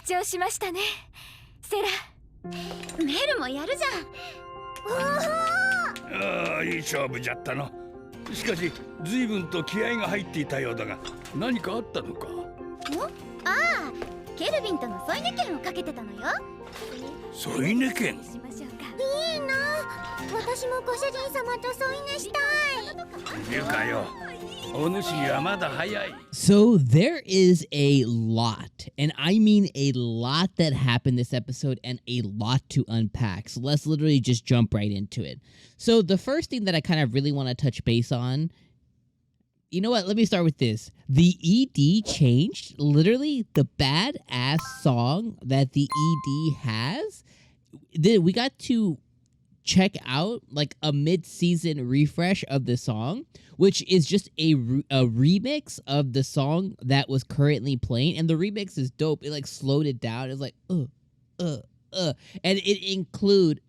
長しましたね、セラ。メルもやるじゃん。ああ、いい勝負じゃったの。しかし随分と気合が入っていたようだが、何かあったのか？ああ、ケルビンとの添い寝券をかけてたのよ。添い寝券？いいな、私もご主人様と添い寝したい。いるかよ。お主にはまだ早い。 So there is a lot, and I mean a lot that happened this episode and a lot to unpack. So let's literally just jump right into it. So the first thing that I kind of really want to touch base on, you know what? Let me start with this. The ED changed. Literally, the badass song that the ED has, we got to check out like a mid-season refresh of the song, which is just a remix of the song that was currently playing, and the remix is dope. It like slowed it down. It's like and it included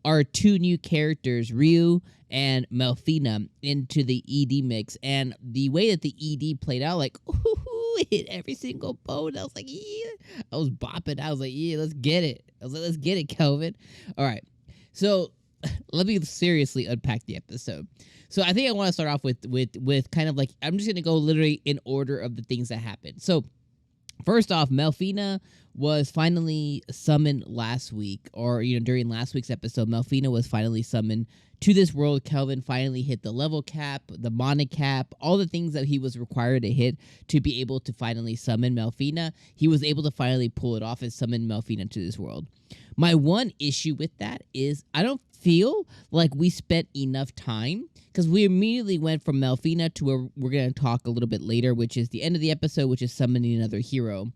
our two new characters, Ryu and Melfina, into the ED mix. And the way that the ED played out, like, ooh, it hit every single bone. I was like, yeah. I was bopping. I was like, yeah, let's get it. I was like, let's get it, Kelvin. All right. So let me seriously unpack the episode. So I think I want to start off with kind of like, I'm just going to go literally in order of the things that happened. So first off, Melfina was finally summoned last week, or, you know, during last week's episode, Melfina was finally summoned to this world. Kelvin finally hit the level cap, the mana cap, all the things that he was required to hit to be able to finally summon Melfina. He was able to finally pull it off and summon Melfina to this world. My one issue with that is I don't feel like we spent enough time, because we immediately went from Melfina to where we're going to talk a little bit later, which is the end of the episode, which is summoning another hero.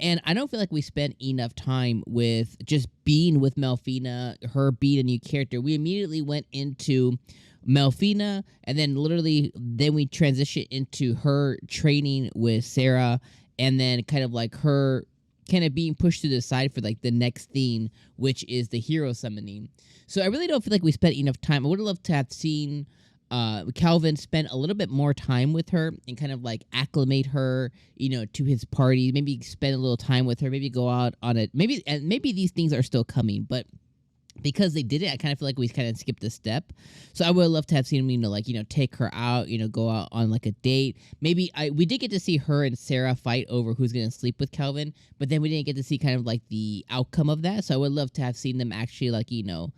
And I don't feel like we spent enough time with just being with Melfina, her being a new character. We immediately went into Melfina, and then then we transitioned into her training with Sarah, and then kind of like her kind of being pushed to the side for like the next thing, which is the hero summoning. So I really don't feel like we spent enough time. I would have loved to have seen Kelvin spend a little bit more time with her and kind of like acclimate her, you know, to his party. Maybe spend a little time with her. Maybe go out on it. Maybe these things are still coming, but because they did it, I kind of feel like we kind of skipped a step. So I would love to have seen him, you know, like, you know, take her out, you know, go out on like a date. Maybe we did get to see her and Sarah fight over who's going to sleep with Kelvin, but then we didn't get to see kind of like the outcome of that. So I would love to have seen them actually, like, you know,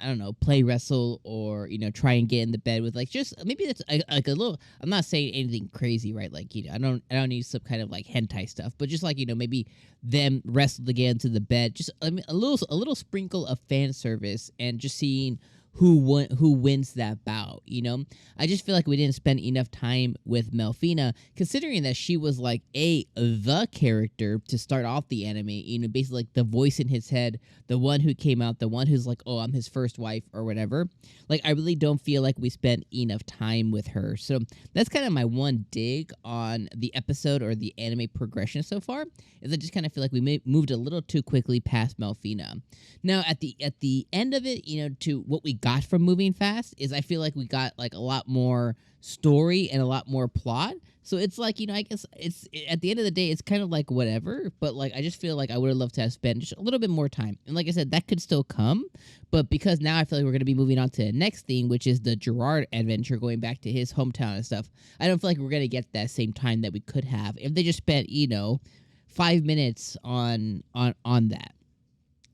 I don't know, play wrestle, or, you know, try and get in the bed with, like, just maybe that's like a little, I'm not saying anything crazy, right? Like, you know, I don't need some kind of like hentai stuff, but just like, you know, maybe them wrestle to get into the bed, just I mean, a little sprinkle of fan service, and just seeing who wins that bout, you know? I just feel like we didn't spend enough time with Melfina, considering that she was like the character to start off the anime, you know, basically like the voice in his head, the one who came out, the one who's like, oh, I'm his first wife or whatever. Like, I really don't feel like we spent enough time with her. So that's kind of my one dig on the episode or the anime progression so far, is I just kind of feel like we moved a little too quickly past Melfina. Now, at the end of it, you know, to what we got from moving fast, is I feel like we got like a lot more story and a lot more plot. So it's like, you know, I guess it's at the end of the day, it's kind of like whatever, but like I just feel like I would have loved to have spent just a little bit more time. And like I said, that could still come, but because now I feel like we're going to be moving on to the next thing, which is the Gerard adventure, going back to his hometown and stuff, I don't feel like we're going to get that same time that we could have if they just spent, you know, 5 minutes on that.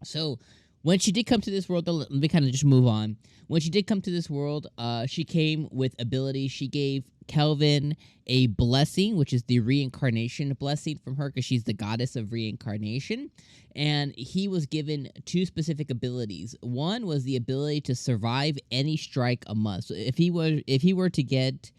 So when she did come to this world, let me kind of just move on. When she did come to this world, she came with abilities. She gave Kelvin a blessing, which is the reincarnation blessing from her, because she's the goddess of reincarnation. And he was given 2 specific abilities. One was the ability to survive any strike a month. So if he were to get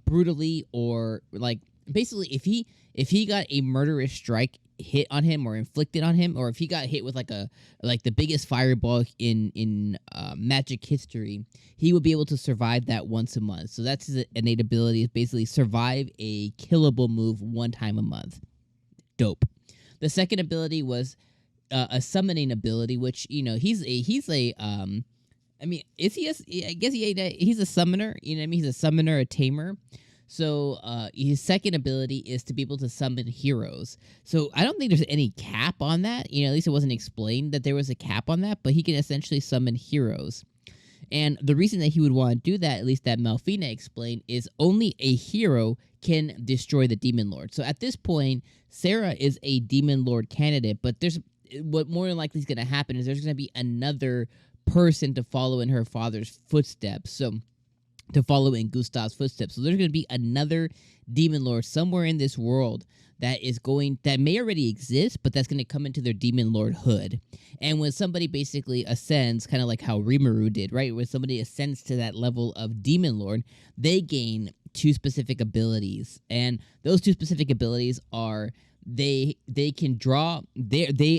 brutally, or like basically if he got a murderous strike hit on him or inflicted on him, or if he got hit with like the biggest fireball in magic history, he would be able to survive that once a month. So that's his innate ability, is basically survive a killable move 1 time a month. Dope. The second ability was a summoning ability, which, you know, he's a I mean, is he I guess he's a summoner, you know what I mean? He's a summoner, a tamer. So his second ability is to be able to summon heroes. So I don't think there's any cap on that. At least it wasn't explained that there was a cap on that, but he can essentially summon heroes. And the reason that he would want to do that, at least that Melfina explained, is only a hero can destroy the Demon Lord. So at this point, Sarah is a Demon Lord candidate, but what more than likely is going to happen is there's going to be another person to follow in her father's footsteps. So to follow in Gustav's footsteps. So there's going to be another Demon Lord somewhere in this world that may already exist, but that's going to come into their Demon Lord hood. And when somebody basically ascends, kind of like how Rimuru did, right? When somebody ascends to that level of Demon Lord, they gain 2 specific abilities. And those 2 specific abilities are they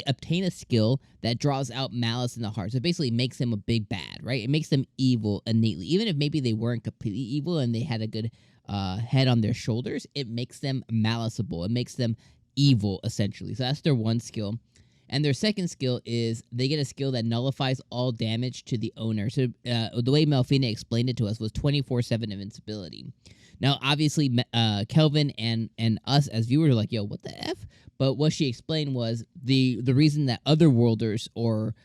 obtain a skill that draws out malice in the heart. So it basically makes them a big bad, right? It makes them evil innately. Even if maybe they weren't completely evil and they had a good head on their shoulders, it makes them maliceable. It makes them evil, essentially. So that's their one skill. And their second skill is they get a skill that nullifies all damage to the owner. So the way Melfina explained it to us was 24/7 invincibility. Now, obviously, Kelvin and us as viewers are like, yo, what the F? But what she explained was the reason that otherworlders or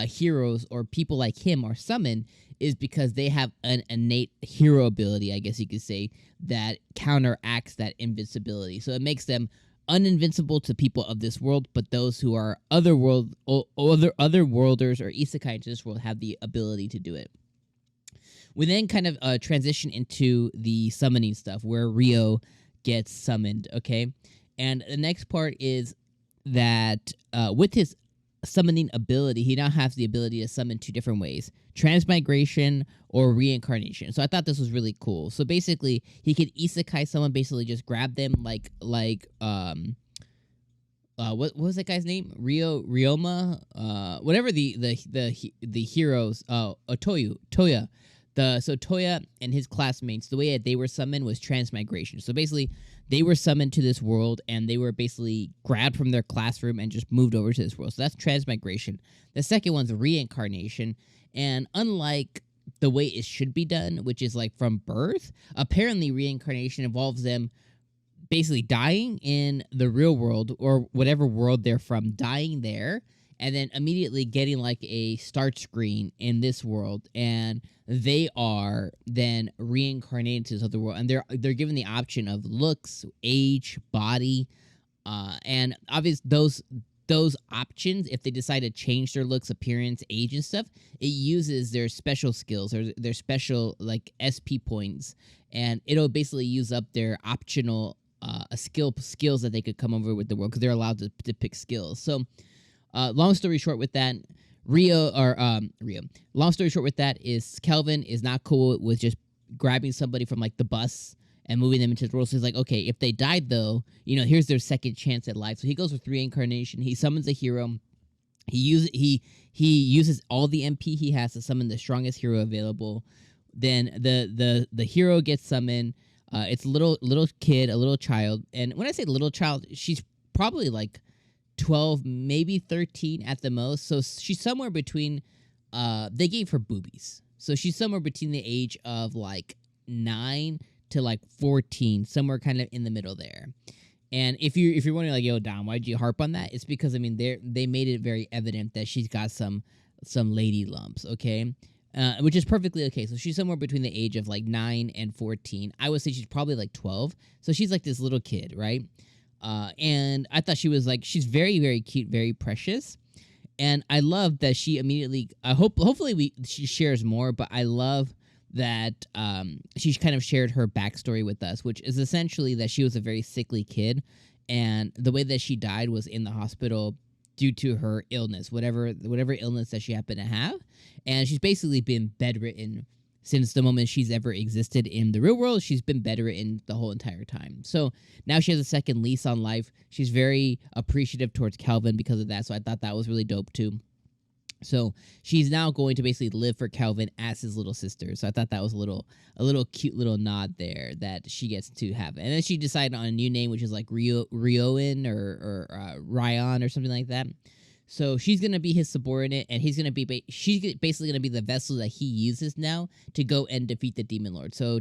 heroes or people like him are summoned is because they have an innate hero ability, I guess you could say, that counteracts that invincibility. So it makes them uninvincible to people of this world, but those who are otherworlders or isekai into this world have the ability to do it. We then kind of transition into the summoning stuff where Rio gets summoned, okay? And the next part is that with his summoning ability, he now has the ability to summon 2 different ways: transmigration or reincarnation. So I thought this was really cool. So basically, he could isekai someone, basically just grab them like what was that guy's name? Ryoma, whatever the heroes, Toya. So Toya and his classmates, the way that they were summoned was transmigration. So basically, they were summoned to this world, and they were basically grabbed from their classroom and just moved over to this world. So that's transmigration. The second one's reincarnation. And unlike the way it should be done, which is like from birth, apparently reincarnation involves them basically dying in the real world or whatever world they're from, dying there, and then immediately getting like a start screen in this world, and they are then reincarnated to this other world, and they're given the option of looks, age, body, and obviously those options, if they decide to change their looks, appearance, age, and stuff, it uses their special skills or their special like SP points, and it'll basically use up their optional skills that they could come over with the world because they're allowed to pick skills. So. Long story short with that, Long story short with that is Kelvin is not cool with just grabbing somebody from like the bus and moving them into the world. So he's like, okay, if they died though, here's their second chance at life. So he goes with reincarnation. He summons a hero. He uses all the MP he has to summon the strongest hero available. Then the hero gets summoned. It's a little kid, a little child. And when I say little child, she's probably like 12, maybe 13 at the most. So she's somewhere between, they gave her boobies. So she's somewhere between the age of like 9 to like 14, somewhere kind of in the middle there. And if you're wondering like, yo, Dom, why'd you harp on that? It's because, I mean, they made it very evident that she's got some lady lumps, okay? Which is perfectly okay. So she's somewhere between the age of like 9 and 14. I would say she's probably like 12. So she's like this little kid, right? And I thought she's very, very cute, very precious. And I love that she immediately, hopefully she shares more, but I love that she kind of shared her backstory with us, which is essentially that she was a very sickly kid. And the way that she died was in the hospital due to her illness, whatever illness that she happened to have. And she's basically been bedridden since the moment she's ever existed in the real world. She's been bedridden the whole entire time. So now she has a second lease on life. She's very appreciative towards Kelvin because of that. So I thought that was really dope too. So she's now going to basically live for Kelvin as his little sister. So I thought that was a little cute little nod there that she gets to have. And then she decided on a new name, which is like Rioin or Ryan or something like that. So she's going to be his subordinate, and she's basically going to be the vessel that he uses now to go and defeat the Demon Lord. So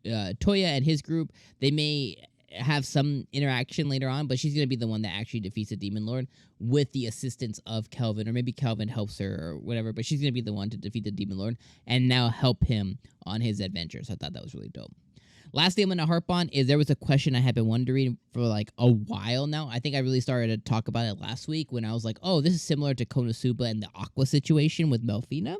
Toya and his group, they may have some interaction later on, but she's going to be the one that actually defeats the Demon Lord with the assistance of Kelvin, or maybe Kelvin helps her or whatever, but she's going to be the one to defeat the Demon Lord and now help him on his adventure. So I thought that was really dope. Last thing I'm going to harp on is there was a question I had been wondering for like a while now. I think I really started to talk about it last week when I was like, oh, this is similar to Konosuba and the Aqua situation with Melfina,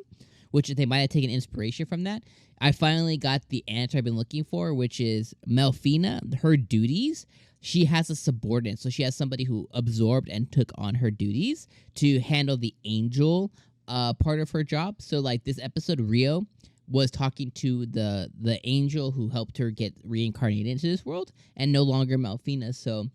which they might have taken inspiration from that. I finally got the answer I've been looking for, which is Melfina, her duties. She has a subordinate, so she has somebody who absorbed and took on her duties to handle the angel part of her job. So, like this episode, Rio was talking to the angel who helped her get reincarnated into this world, and no longer Melfina. So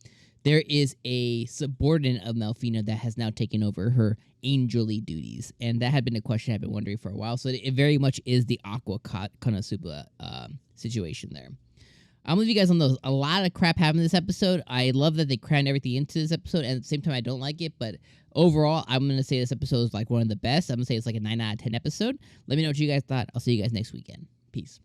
there is a subordinate of Melfina that has now taken over her angelly duties, and that had been a question I've been wondering for a while. So it very much is the Aqua Konosuba situation there. I'm with you guys on those. A lot of crap happened in this episode. I love that they crammed everything into this episode, and at the same time, I don't like it. But overall, I'm going to say this episode is like one of the best. I'm going to say it's like a 9 out of 10 episode. Let me know what you guys thought. I'll see you guys next weekend. Peace.